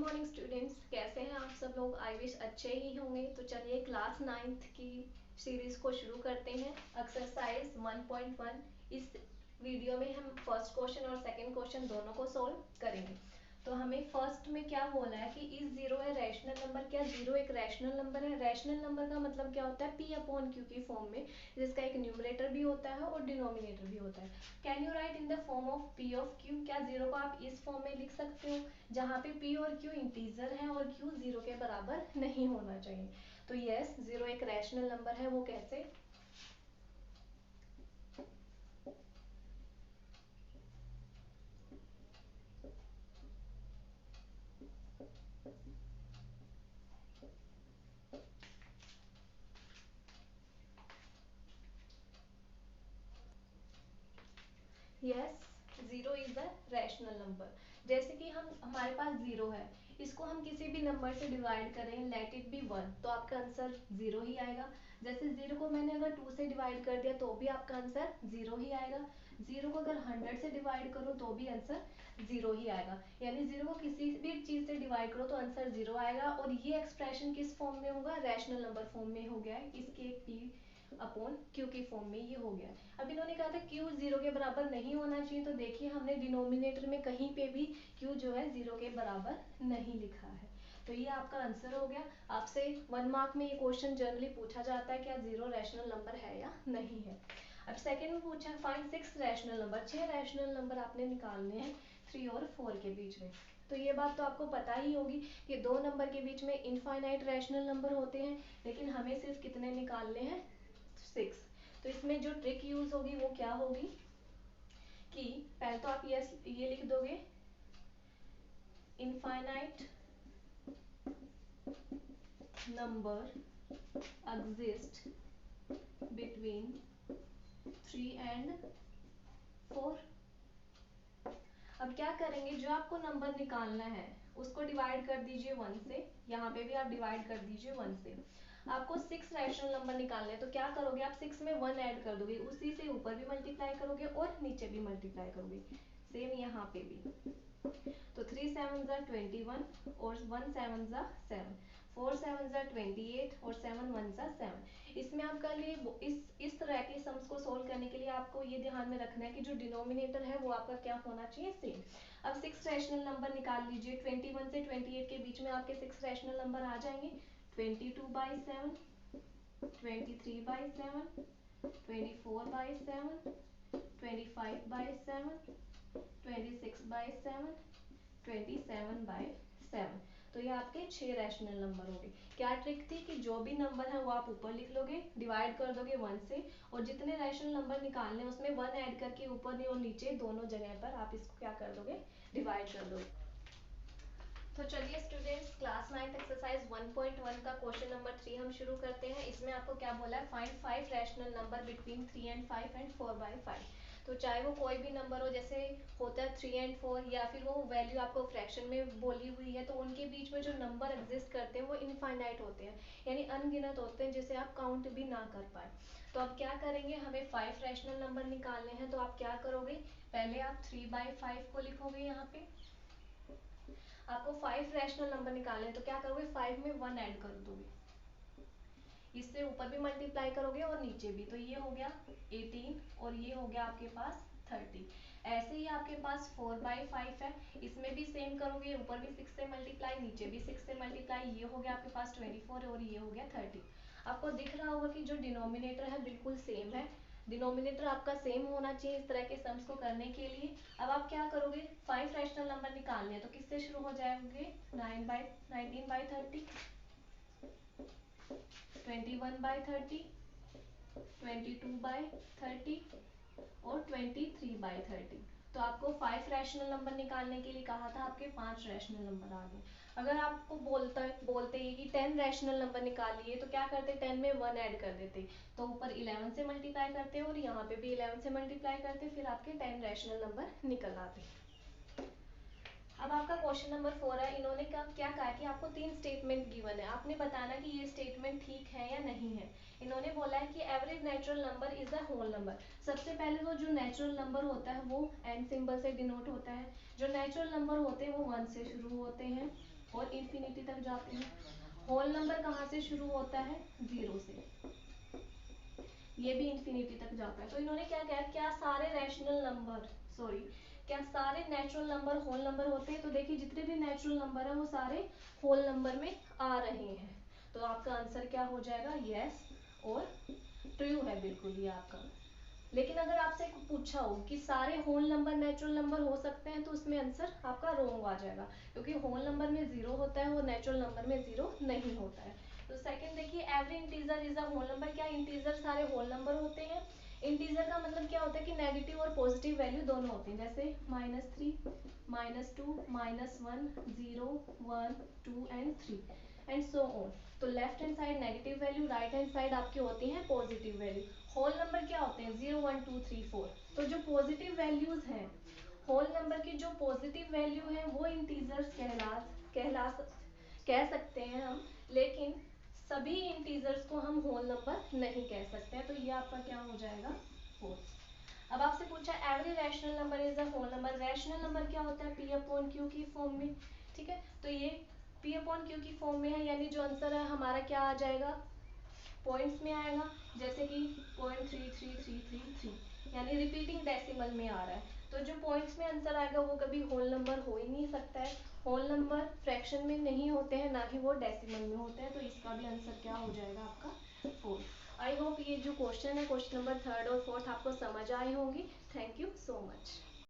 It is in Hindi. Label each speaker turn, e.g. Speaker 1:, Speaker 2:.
Speaker 1: मॉर्निंग स्टूडेंट्स, कैसे हैं आप सब लोग। आई विश अच्छे ही होंगे। तो चलिए क्लास 9th की सीरीज को शुरू करते हैं। एक्सरसाइज 1.1। इस वीडियो में हम फर्स्ट क्वेश्चन और सेकंड क्वेश्चन दोनों को सोल्व करेंगे। तो हमें फर्स्ट में क्या बोला है कि इज जीरो है रैशनल नंबर। क्या जीरो एक रैशनल नंबर है? रैशनल नंबर का मतलब क्या होता है? पी अपॉन क्यू की फॉर्म में, जिसका एक न्यूमरेटर भी होता है और डिनोमिनेटर भी होता है। Can you right in the form of P of Q? क्या जीरो को आप इस फॉर्म में लिख सकते हो जहाँ पे पी और क्यू इंटीजर है और क्यू जीरो के बराबर नहीं होना चाहिए? तो यस, जीरो एक रैशनल नंबर है। वो कैसे? Yes, zero is the rational number. जैसे कि हमारे पास जीरो है, इसको हम किसी भी नंबर से डिवाइड करें, लेट इट बी 1, तो आपका आंसर जीरो ही आएगा। जैसे जीरो को मैंने अगर 2 से डिवाइड कर दिया तो भी आपका आंसर जीरो ही आएगा। जीरो को अगर 100 से डिवाइड करो तो भी आंसर जीरो ही आएगा। यानी जीरो को किसी भी चीज से डिवाइड करो तो आंसर जीरो आएगा। और ये एक्सप्रेशन किस फॉर्म में होगा? रैशनल नंबर फॉर्म में हो गया है। इसके पी अपॉन क्यू की फॉर्म में ये हो गया। अब इन्होंने कहा था क्यू जीरो के बराबर नहीं होना चाहिए, तो देखिए हमने डिनोमिनेटर में कहीं पे भी क्यू जो है जीरो के बराबर नहीं लिखा है। तो ये आपका आंसर हो गया। आपसे 1 मार्क में ये क्वेश्चन जनरली पूछा जाता है, क्या जीरो रैशनल नंबर है या नहीं है। अब सेकंड में पूछा find 6 rational number. 6 rational number आपने निकालने हैं 3 और 4 के बीच में। तो ये बात तो आपको पता ही होगी कि दो नंबर के बीच में इनफाइनाइट रैशनल नंबर होते हैं, लेकिन हमें सिर्फ कितने निकालने हैं? 6। तो इसमें जो ट्रिक यूज होगी वो क्या होगी कि पहले तो आप ये लिख दोगे, infinite number exist between 3 and 4। अब क्या करेंगे, जो आपको नंबर निकालना है उसको डिवाइड कर दीजिए 1 से। यहाँ पे भी आप डिवाइड कर दीजिए 1 से। आपको 6 रैशनल नंबर निकालने हैं, तो क्या करोगे आप 6 में 1 ऐड कर दोगे, उसी से ऊपर भी मल्टीप्लाई करोगे और नीचे भी मल्टीप्लाई करोगे। सेम यहाँ पे भी। तो 3 7 ज़ा 21 और 1 7 ज़ा 7, 4 7 ज़ा 28 और 7 1 ज़ा 7। इसमें आपका लिए इस तरह के सम्स को सोल्व करने के लिए आपको ये ध्यान में रखना है कि जो डिनोमिनेटर है वो आपका क्या होना चाहिए? सेम। अब 6 रैशनल नंबर निकाल लीजिए। 21 से 28 के बीच में आपके 6 रैशनल नंबर आ जाएंगे। 22/7, 23/7, 24/7, 25/7, 26/7, 27/7। तो ये आपके 6 रैशनल नंबर हो गए। क्या ट्रिक थी कि जो भी नंबर है वो आप ऊपर लिख लोगे, डिवाइड कर दोगे 1 से, और जितने रैशनल नंबर निकालने उसमें 1 ऐड करके ऊपर और नीचे दोनों जगह पर आप इसको क्या कर दोगे? डिवाइड कर दोगे। तो चलिए स्टूडेंट्स, क्लास 9th एक्सरसाइज 1.1 का क्वेश्चन नंबर 3 हम शुरू करते हैं। इसमें आपको क्या बोला है? Find 5 rational number between 3 and 5 and 4/5। तो चाहे वो कोई भी नंबर हो, जैसे होता है 3 एंड 4, या फिर वो वैल्यू आपको फ्रैक्शन में बोली हुई है, तो उनके बीच में जो नंबर एग्जिस्ट करते हैं वो इनफाइनाइट होते हैं, यानी अनगिनत होते हैं, जिसे आप काउंट भी ना कर पाए। तो अब क्या करेंगे, हमें 5 रैशनल नंबर निकालने हैं। तो आप क्या करोगे, पहले आप 3/5 को लिखोगे। यहाँ पे आपको 5 रैशनल नंबर निकालने हैं, तो क्या करोगे, 5 में 1 ऐड कर दोगे, इससे ऊपर भी मल्टीप्लाई करोगे और नीचे भी। तो ये हो गया 18 और ये हो गया आपके पास 30। ऐसे ही आपके पास 4/5 है, इसमें भी सेम करोगे, ऊपर भी 6 से मल्टीप्लाई, नीचे भी 6 से मल्टीप्लाई। ये हो गया आपके पास 24 और ये हो गया 30। आपको दिख रहा होगा कि जो डिनोमिनेटर है बिल्कुल सेम है। डिनोमिनेटर आपका सेम होना चाहिए इस तरह के सम्स को करने के लिए। अब आप क्या करोगे, 5 रैशनल नंबर निकालने हैं, तो किससे शुरू हो जाएंगे? 19/30, 21/30, 22/30 और 23/30। तो आपको 5 रैशनल नंबर निकालने के लिए कहा था, आपके 5 रैशनल नंबर आ गए। अगर आपको बोलते ही कि 10 रैशनल नंबर निकालिए, तो क्या करते? 10 में 1 ऐड कर देते, तो ऊपर 11 से मल्टीप्लाई करते और यहाँ पे भी 11 से मल्टीप्लाई करते, फिर आपके 10 रैशनल नंबर निकल आते। अब आपका क्वेश्चन नंबर 4 है। इन्होंने क्या कहा कि आपको 3 स्टेटमेंट गिवन है, आपने बताना कि ये स्टेटमेंट ठीक है या नहीं है। इन्होंने बोला है कि average natural number is the whole number. सबसे पहले तो जो नेचुरल नंबर होता है वो एन सिंबल से डिनोट होता है। जो नेचुरल नंबर होते हैं वो 1 से शुरू होते हैं। और इन्फिनिटी तक जाते हैं। होल नंबर कहाँ से शुरू होता है? 0 से, ये भी इन्फिनिटी तक जाता है। तो इन्होंने क्या कहा, क्या सारे रैशनल नंबर, सॉरी, क्या सारे नेचुरल नंबर होल नंबर होते हैं? तो देखिए जितने भी नेचुरल नंबर है वो सारे होल नंबर में आ रहे हैं। तो आपका आंसर क्या हो जाएगा? यस और ट्रू है बिल्कुल ये आपका। लेकिन अगर आपसे पूछा हो कि सारे होल नंबर नेचुरल नंबर हो सकते हैं, तो उसमें आंसर आपका रॉन्ग आ जाएगा, क्योंकि होल नंबर में 0 होता है और नेचुरल नंबर में 0 नहीं होता है। तो सेकंड देखिए, every integer is a whole number. क्या इंटीजर सारे होल नंबर होते हैं? इंटीजर का मतलब क्या होता है कि नेगेटिव और पॉजिटिव वैल्यू दोनों होती हैं, जैसे -3, -2, -1, 0, 1, 2 एंड 3 एंड सो ऑन। तो left hand side negative value, right hand side आपकी होती है पॉजिटिव वैल्यू। होल नंबर क्या होते हैं? 0, 1, 2, 3, 4। तो जो पॉजिटिव वैल्यूज हैं, होल नंबर की जो पॉजिटिव वैल्यू है वो इंटीजर्स कह सकते हैं हम, लेकिन सभी इंटीजर्स को हम होल नंबर नहीं कह सकते हैं। तो ये आपका क्या हो जाएगा? फोर्थ। अब आपसे पूछा every rational number is a whole number. Rational number क्या होता है? P अपॉन Q की फॉर्म में, ठीक है। तो ये P अपॉन Q की फॉर्म में है, यानी जो आंसर है हमारा क्या आ जाएगा? पॉइंट्स में आएगा, जैसे कि 0.3333, यानी रिपीटिंग डेसिमल में आ रहा है। तो जो पॉइंट्स में आंसर आएगा वो कभी होल नंबर हो ही नहीं सकता है। होल नंबर फ्रैक्शन में नहीं होते हैं, ना ही वो डेसिमल में होते हैं। तो इसका भी आंसर क्या हो जाएगा आपका? 4। आई होप ये जो क्वेश्चन है, क्वेश्चन नंबर 3rd और 4th आपको समझ आए होंगी। Thank you so much.